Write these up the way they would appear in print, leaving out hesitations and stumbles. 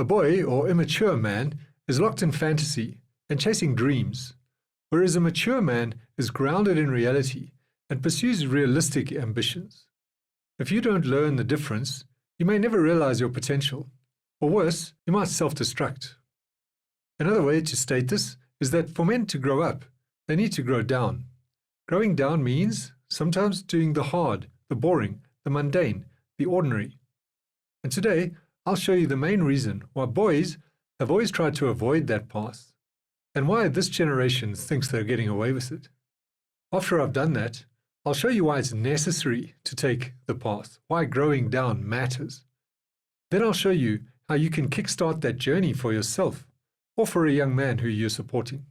A boy or immature man is locked in fantasy and chasing dreams, whereas a mature man is grounded in reality and pursues realistic ambitions. If you don't learn the difference, you may never realize your potential, or worse, you might self-destruct. Another way to state this is that for men to grow up, they need to grow down. Growing down means sometimes doing the hard, the boring, the mundane, the ordinary. And today, I'll show you the main reason why boys have always tried to avoid that path, and why this generation thinks they're getting away with it. After I've done that, I'll show you why it's necessary to take the path, why growing down matters. Then I'll show you how you can kickstart that journey for yourself, or for a young man who you're supporting.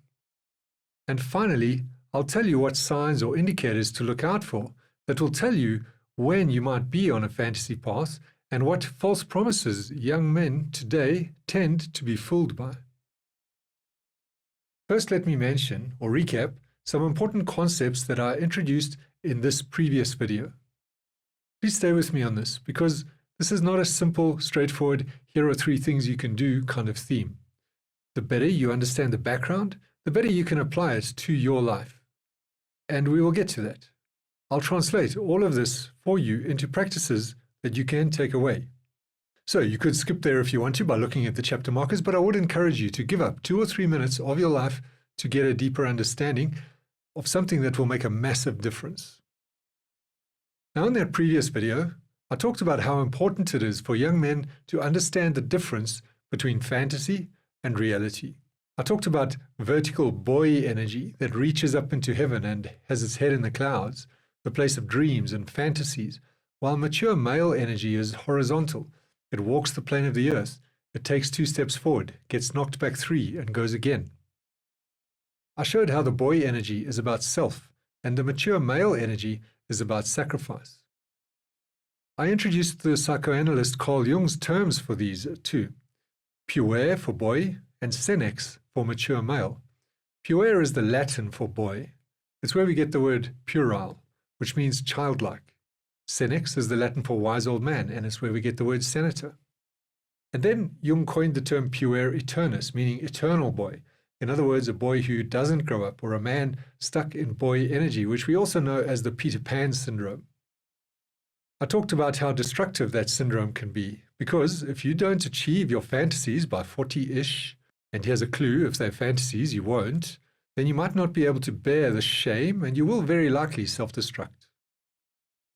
And finally, I'll tell you what signs or indicators to look out for that will tell you when you might be on a fantasy path and what false promises young men today tend to be fooled by. First, let me mention or recap some important concepts that I introduced in this previous video. Please stay with me on this because this is not a simple, straightforward, here are 3 things you can do kind of theme. The better you understand the background, the better you can apply it to your life. And we will get to that. I'll translate all of this for you into practices that you can take away. So you could skip there if you want to by looking at the chapter markers, but I would encourage you to give up 2 or 3 minutes of your life to get a deeper understanding of something that will make a massive difference. Now, in that previous video, I talked about how important it is for young men to understand the difference between fantasy and reality. I talked about vertical boy energy that reaches up into heaven and has its head in the clouds, the place of dreams and fantasies, while mature male energy is horizontal. It walks the plane of the earth, it takes 2 steps forward, gets knocked back 3, and goes again. I showed how the boy energy is about self, and the mature male energy is about sacrifice. I introduced the psychoanalyst Carl Jung's terms for these too. Puer for boy, and senex for mature male. Puer is the Latin for boy. It's where we get the word puerile, which means childlike. Senex is the Latin for wise old man, and it's where we get the word senator. And then Jung coined the term puer eternus, meaning eternal boy. In other words, a boy who doesn't grow up, or a man stuck in boy energy, which we also know as the Peter Pan syndrome. I talked about how destructive that syndrome can be, because if you don't achieve your fantasies by 40-ish, and here's a clue, if they're fantasies, you won't, then you might not be able to bear the shame, and you will very likely self-destruct.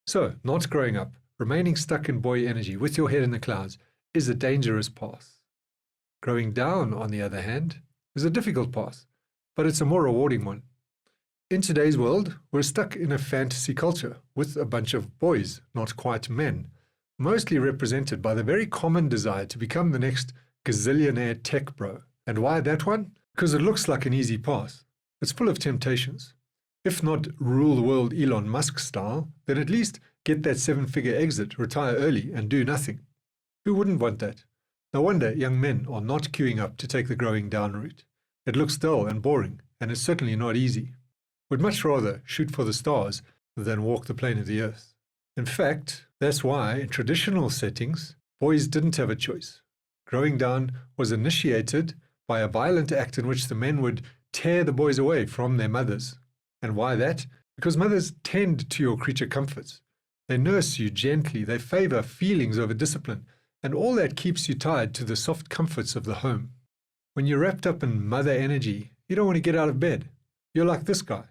So, not growing up, remaining stuck in boy energy with your head in the clouds, is a dangerous path. Growing down, on the other hand, is a difficult path, but it's a more rewarding one. In today's world, we're stuck in a fantasy culture with a bunch of boys, not quite men, mostly represented by the very common desire to become the next gazillionaire tech bro. And why that one? Because it looks like an easy path. It's full of temptations. If not rule the world Elon Musk style, then at least get that 7-figure exit, retire early, and do nothing. Who wouldn't want that? No wonder young men are not queuing up to take the growing down route. It looks dull and boring, and it's certainly not easy. Would much rather shoot for the stars than walk the plane of the earth. In fact, that's why in traditional settings, boys didn't have a choice. Growing down was initiated by a violent act in which the men would tear the boys away from their mothers. And why that? Because mothers tend to your creature comforts. They nurse you gently, they favor feelings over discipline, and all that keeps you tied to the soft comforts of the home. When you're wrapped up in mother energy, you don't want to get out of bed. You're like this guy.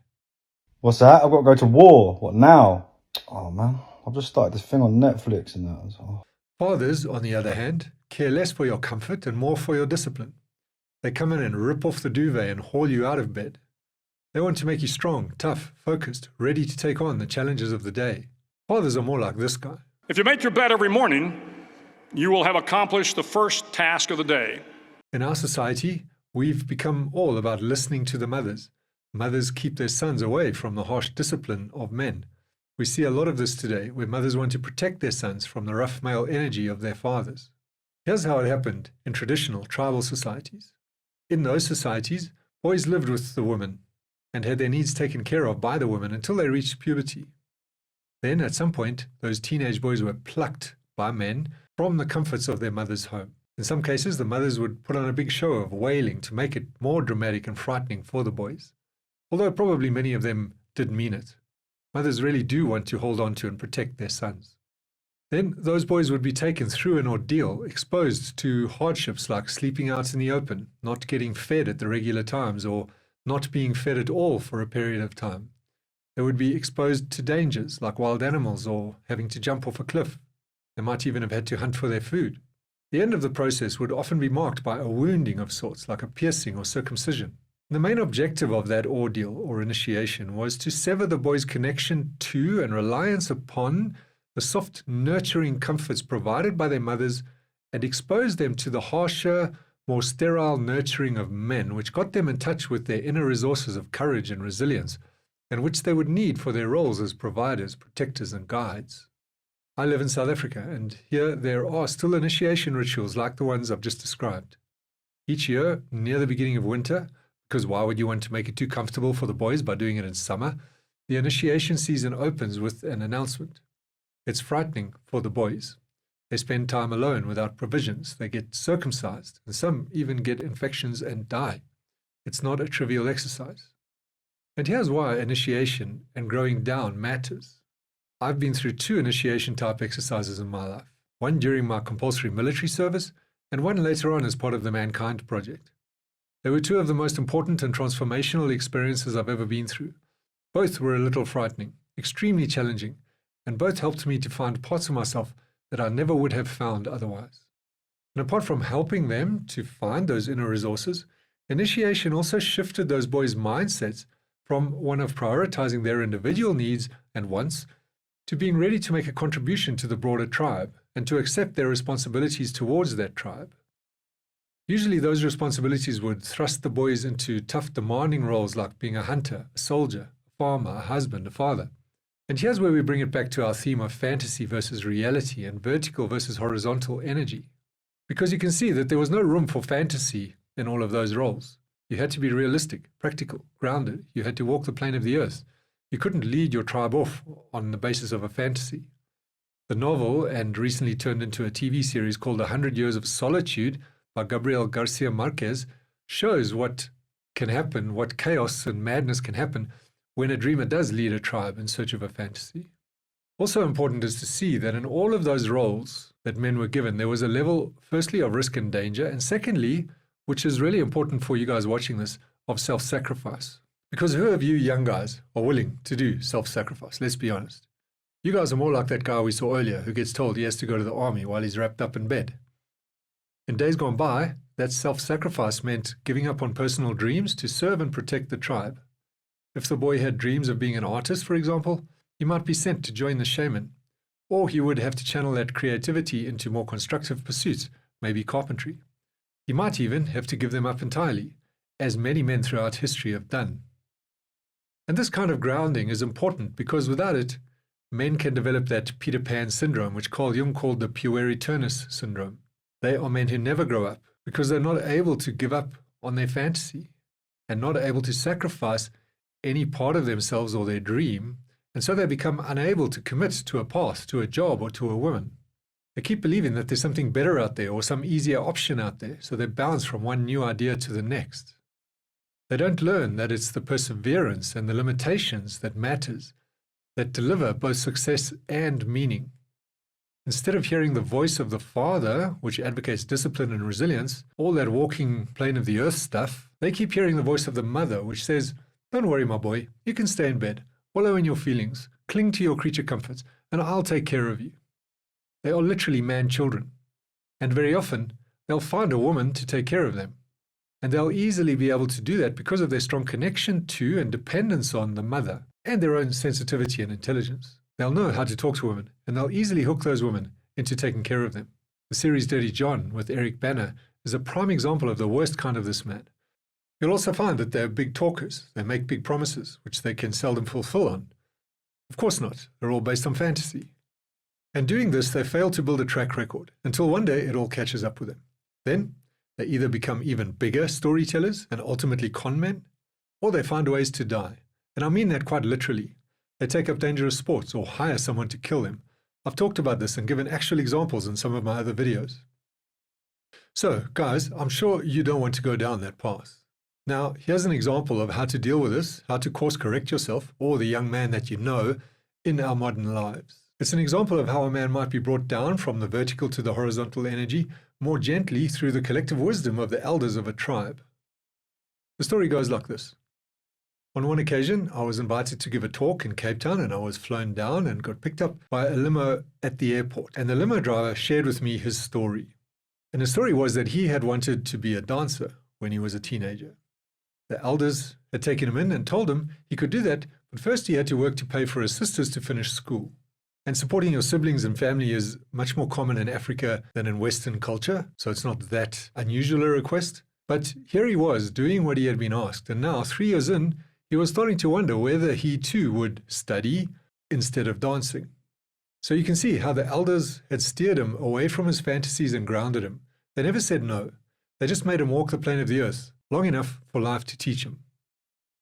What's that? I've got to go to war. What now? Oh man, I've just started this thing on Netflix and that. Oh. Fathers, on the other hand, care less for your comfort and more for your discipline. They come in and rip off the duvet and haul you out of bed. They want to make you strong, tough, focused, ready to take on the challenges of the day. Fathers are more like this guy. If you make your bed every morning, you will have accomplished the first task of the day. In our society, we've become all about listening to the mothers. Mothers keep their sons away from the harsh discipline of men. We see a lot of this today, where mothers want to protect their sons from the rough male energy of their fathers. Here's how it happened in traditional tribal societies. In those societies, boys lived with the women and had their needs taken care of by the women until they reached puberty. Then, at some point, those teenage boys were plucked by men from the comforts of their mother's home. In some cases, the mothers would put on a big show of wailing to make it more dramatic and frightening for the boys, although probably many of them did mean it. Mothers really do want to hold on to and protect their sons. Then those boys would be taken through an ordeal, exposed to hardships like sleeping out in the open, not getting fed at the regular times, or not being fed at all for a period of time. They would be exposed to dangers like wild animals or having to jump off a cliff. They might even have had to hunt for their food. The end of the process would often be marked by a wounding of sorts, like a piercing or circumcision. The main objective of that ordeal or initiation was to sever the boy's connection to and reliance upon the soft, nurturing comforts provided by their mothers and expose them to the harsher, more sterile nurturing of men, which got them in touch with their inner resources of courage and resilience, and which they would need for their roles as providers, protectors, and guides. I live in South Africa, and here there are still initiation rituals like the ones I've just described. Each year, near the beginning of winter, because why would you want to make it too comfortable for the boys by doing it in summer, the initiation season opens with an announcement. It's frightening for the boys. They spend time alone without provisions. They get circumcised, and some even get infections and die. It's not a trivial exercise. And here's why initiation and growing down matters. I've been through 2 initiation-type exercises in my life, one during my compulsory military service, and one later on as part of the Mankind Project. They were 2 of the most important and transformational experiences I've ever been through. Both were a little frightening, extremely challenging, and both helped me to find parts of myself that I never would have found otherwise. And apart from helping them to find those inner resources, initiation also shifted those boys' mindsets from one of prioritizing their individual needs and wants to being ready to make a contribution to the broader tribe and to accept their responsibilities towards that tribe. Usually those responsibilities would thrust the boys into tough, demanding roles like being a hunter, a soldier, a farmer, a husband, a father. And here's where we bring it back to our theme of fantasy versus reality and vertical versus horizontal energy. Because you can see that there was no room for fantasy in all of those roles. You had to be realistic, practical, grounded. You had to walk the plane of the earth. You couldn't lead your tribe off on the basis of a fantasy. The novel, and recently turned into a TV series called 100 Years of Solitude by Gabriel Garcia Marquez, shows what can happen, what chaos and madness can happen when a dreamer does lead a tribe in search of a fantasy. Also important is to see that in all of those roles that men were given, there was a level, firstly, of risk and danger, and secondly, which is really important for you guys watching this, of self-sacrifice. Because who of you young guys are willing to do self-sacrifice? Let's be honest. You guys are more like that guy we saw earlier who gets told he has to go to the army while he's wrapped up in bed. In days gone by, that self-sacrifice meant giving up on personal dreams to serve and protect the tribe. If the boy had dreams of being an artist, for example, he might be sent to join the shaman, or he would have to channel that creativity into more constructive pursuits, maybe carpentry. He might even have to give them up entirely, as many men throughout history have done. And this kind of grounding is important because without it, men can develop that Peter Pan syndrome, which Carl Jung called the pueriturnus syndrome. They are men who never grow up because they're not able to give up on their fantasy and not able to sacrifice any part of themselves or their dream, and so they become unable to commit to a path, to a job, or to a woman. They keep believing that there's something better out there or some easier option out there, so they bounce from one new idea to the next. They don't learn that it's the perseverance and the limitations that matters, that deliver both success and meaning. Instead of hearing the voice of the father, which advocates discipline and resilience, all that walking plane of the earth stuff, they keep hearing the voice of the mother, which says, "Don't worry, my boy, you can stay in bed, wallow in your feelings, cling to your creature comforts, and I'll take care of you." They are literally man-children, and very often they'll find a woman to take care of them. And they'll easily be able to do that because of their strong connection to and dependence on the mother and their own sensitivity and intelligence. They'll know how to talk to women, and they'll easily hook those women into taking care of them. The series Dirty John with Eric Bana is a prime example of the worst kind of this man. You'll also find that they're big talkers. They make big promises, which they can seldom fulfill on. Of course not. They're all based on fantasy. And doing this, they fail to build a track record until one day it all catches up with them. Then they either become even bigger storytellers and ultimately con men, or they find ways to die. And I mean that quite literally. They take up dangerous sports or hire someone to kill them. I've talked about this and given actual examples in some of my other videos. So, guys, I'm sure you don't want to go down that path. Now, here's an example of how to deal with this, how to course correct yourself or the young man that you know in our modern lives. It's an example of how a man might be brought down from the vertical to the horizontal energy more gently through the collective wisdom of the elders of a tribe. The story goes like this. On one occasion, I was invited to give a talk in Cape Town, and I was flown down and got picked up by a limo at the airport. And the limo driver shared with me his story. And the story was that he had wanted to be a dancer when he was a teenager. The elders had taken him in and told him he could do that, but first he had to work to pay for his sisters to finish school. And supporting your siblings and family is much more common in Africa than in Western culture, so it's not that unusual a request. But here he was doing what he had been asked, and now, 3 years in, he was starting to wonder whether he too would study instead of dancing. So you can see how the elders had steered him away from his fantasies and grounded him. They never said no. They just made him walk the plane of the earth, long enough for life to teach him.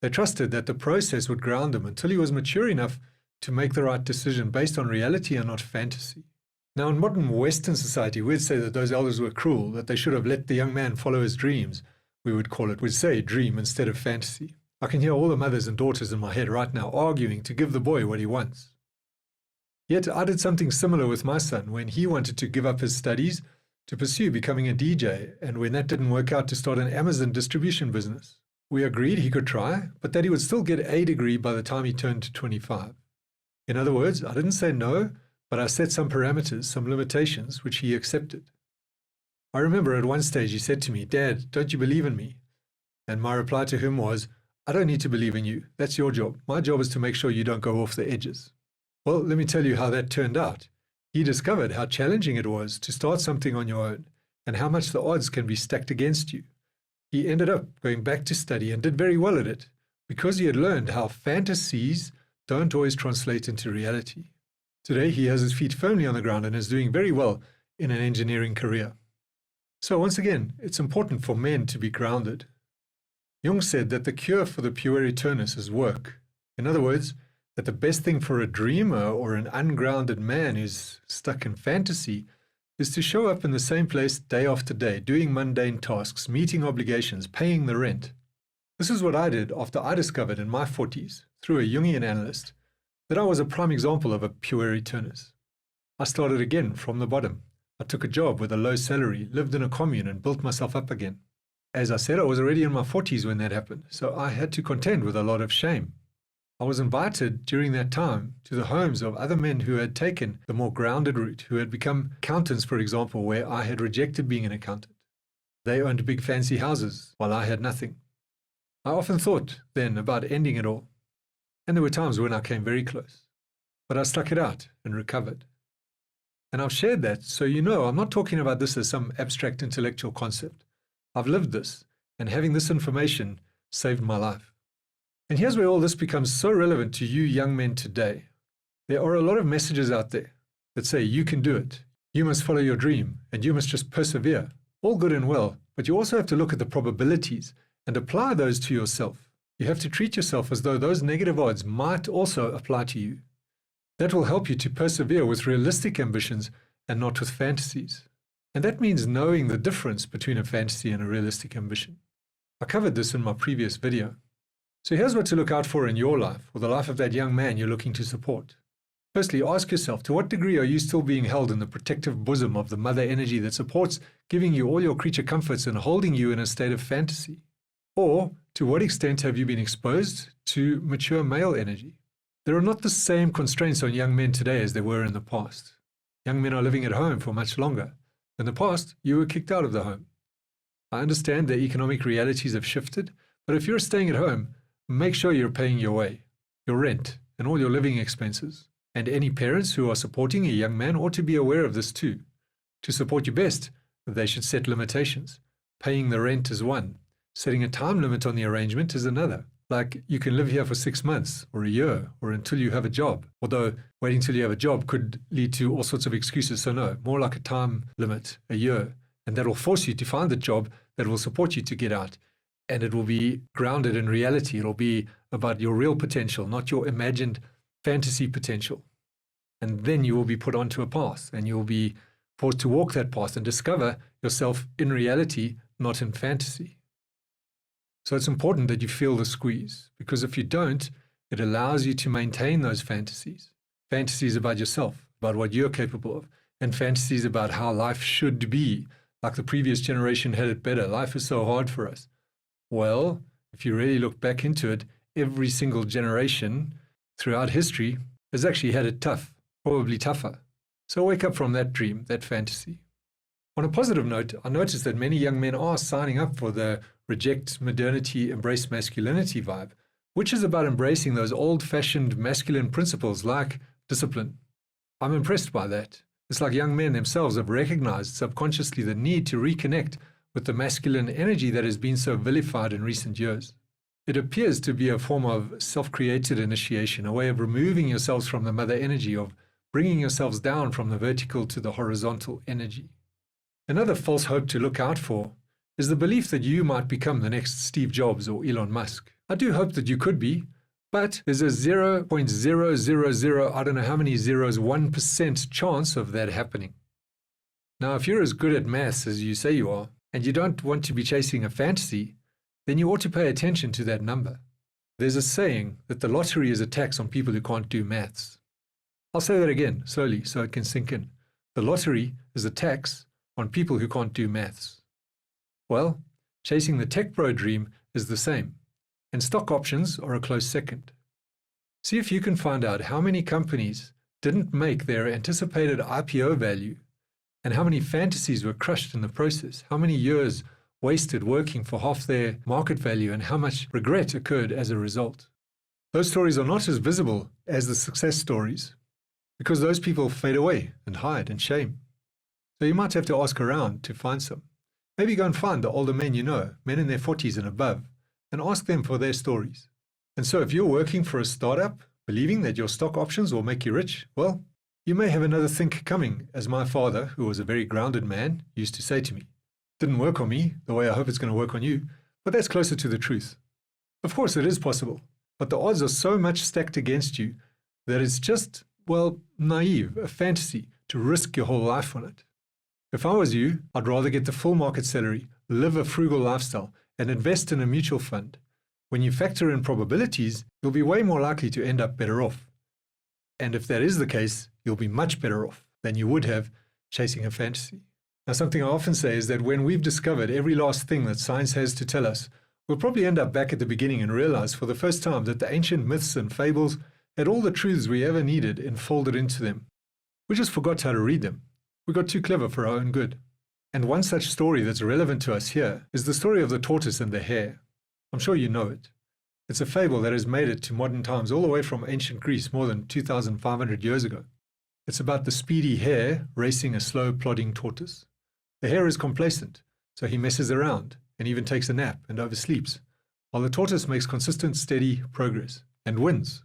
They trusted that the process would ground him until he was mature enough to make the right decision based on reality and not fantasy. Now, in modern Western society, we'd say that those elders were cruel, that they should have let the young man follow his dreams. We would call it, we'd say dream instead of fantasy. I can hear all the mothers and daughters in my head right now arguing to give the boy what he wants. Yet I did something similar with my son when he wanted to give up his studies to pursue becoming a DJ, and when that didn't work out, to start an Amazon distribution business. We agreed he could try, but that he would still get a degree by the time he turned 25. In other words, I didn't say no, but I set some parameters, some limitations, which he accepted. I remember at one stage he said to me, "Dad, don't you believe in me?" And my reply to him was, "I don't need to believe in you. That's your job. My job is to make sure you don't go off the edges." Well, let me tell you how that turned out. He discovered how challenging it was to start something on your own and how much the odds can be stacked against you. He ended up going back to study and did very well at it because he had learned how fantasies don't always translate into reality. Today, he has his feet firmly on the ground and is doing very well in an engineering career. So once again, it's important for men to be grounded. Jung said that the cure for the pueri-turnus is work. In other words, that the best thing for a dreamer or an ungrounded man who's stuck in fantasy is to show up in the same place day after day, doing mundane tasks, meeting obligations, paying the rent. This is what I did after I discovered in my 40s, through a Jungian analyst, that I was a prime example of a pueri-turnus. I started again from the bottom. I took a job with a low salary, lived in a commune, and built myself up again. As I said, I was already in my 40s when that happened, so I had to contend with a lot of shame. I was invited during that time to the homes of other men who had taken the more grounded route, who had become accountants, for example, where I had rejected being an accountant. They owned big fancy houses, while I had nothing. I often thought then about ending it all, and there were times when I came very close. But I stuck it out and recovered. And I've shared that, so you know I'm not talking about this as some abstract intellectual concept. I've lived this, and having this information saved my life. And here's where all this becomes so relevant to you young men today. There are a lot of messages out there that say you can do it, you must follow your dream, and you must just persevere. All good and well, but you also have to look at the probabilities and apply those to yourself. You have to treat yourself as though those negative odds might also apply to you. That will help you to persevere with realistic ambitions and not with fantasies. And that means knowing the difference between a fantasy and a realistic ambition. I covered this in my previous video. So here's what to look out for in your life, or the life of that young man you're looking to support. Firstly, ask yourself, to what degree are you still being held in the protective bosom of the mother energy that supports giving you all your creature comforts and holding you in a state of fantasy? Or, to what extent have you been exposed to mature male energy? There are not the same constraints on young men today as there were in the past. Young men are living at home for much longer. In the past, you were kicked out of the home. I understand that economic realities have shifted, but if you're staying at home, make sure you're paying your way, your rent, and all your living expenses. And any parents who are supporting a young man ought to be aware of this too. To support you best, they should set limitations. Paying the rent is one. Setting a time limit on the arrangement is another. Like, you can live here for 6 months or a year or until you have a job. Although waiting till you have a job could lead to all sorts of excuses. So no, more like a time limit, a year. And that will force you to find the job that will support you to get out. And it will be grounded in reality. It'll be about your real potential, not your imagined fantasy potential. And then you will be put onto a path and you'll be forced to walk that path and discover yourself in reality, not in fantasy. So it's important that you feel the squeeze, because if you don't, it allows you to maintain those fantasies. Fantasies about yourself, about what you're capable of, and fantasies about how life should be, like the previous generation had it better. Life is so hard for us. Well, if you really look back into it, every single generation throughout history has actually had it tough, probably tougher. So wake up from that dream, that fantasy. On a positive note, I noticed that many young men are signing up for the reject modernity, embrace masculinity vibe, which is about embracing those old-fashioned masculine principles like discipline. I'm impressed by that. It's like young men themselves have recognized subconsciously the need to reconnect with the masculine energy that has been so vilified in recent years. It appears to be a form of self-created initiation, a way of removing yourselves from the mother energy, of bringing yourselves down from the vertical to the horizontal energy. Another false hope to look out for is the belief that you might become the next Steve Jobs or Elon Musk. I do hope that you could be, but there's a 0.000, I don't know how many zeros, 1% chance of that happening. Now, if you're as good at maths as you say you are, and you don't want to be chasing a fantasy, then you ought to pay attention to that number. There's a saying that the lottery is a tax on people who can't do maths. I'll say that again, slowly, so it can sink in. The lottery is a tax on people who can't do maths. Well, chasing the tech bro dream is the same, and stock options are a close second. See if you can find out how many companies didn't make their anticipated IPO value, and how many fantasies were crushed in the process, how many years wasted working for half their market value, and how much regret occurred as a result. Those stories are not as visible as the success stories, because those people fade away and hide in shame. So you might have to ask around to find some. Maybe go and find the older men you know, men in their 40s and above, and ask them for their stories. And so if you're working for a startup, believing that your stock options will make you rich, well, you may have another think coming, as my father, who was a very grounded man, used to say to me. Didn't work on me the way I hope it's going to work on you, but that's closer to the truth. Of course, it is possible, but the odds are so much stacked against you that it's just, well, naive, a fantasy, to risk your whole life on it. If I was you, I'd rather get the full market salary, live a frugal lifestyle, and invest in a mutual fund. When you factor in probabilities, you'll be way more likely to end up better off. And if that is the case, you'll be much better off than you would have chasing a fantasy. Now, something I often say is that when we've discovered every last thing that science has to tell us, we'll probably end up back at the beginning and realize for the first time that the ancient myths and fables had all the truths we ever needed enfolded into them. We just forgot how to read them. We got too clever for our own good. And one such story that's relevant to us here is the story of the tortoise and the hare. I'm sure you know it. It's a fable that has made it to modern times all the way from ancient Greece more than 2,500 years ago. It's about the speedy hare racing a slow, plodding tortoise. The hare is complacent, so he messes around and even takes a nap and oversleeps, while the tortoise makes consistent, steady progress and wins.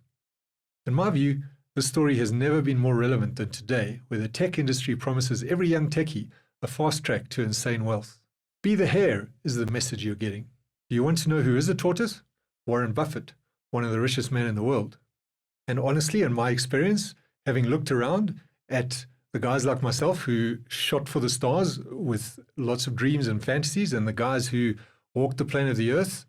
In my view, this story has never been more relevant than today, where the tech industry promises every young techie a fast track to insane wealth. Be the hare is the message you're getting. Do you want to know who is a tortoise? Warren Buffett, one of the richest men in the world. And honestly, in my experience, having looked around at the guys like myself who shot for the stars with lots of dreams and fantasies, and the guys who walked the plane of the earth,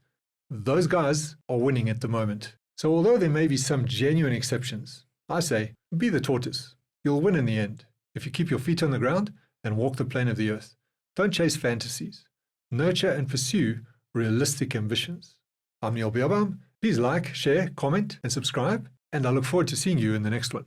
those guys are winning at the moment. So although there may be some genuine exceptions, I say, be the tortoise. You'll win in the end if you keep your feet on the ground and walk the plane of the earth. Don't chase fantasies. Nurture and pursue realistic ambitions. I'm Neil Beerbaum. Please like, share, comment, and subscribe, and I look forward to seeing you in the next one.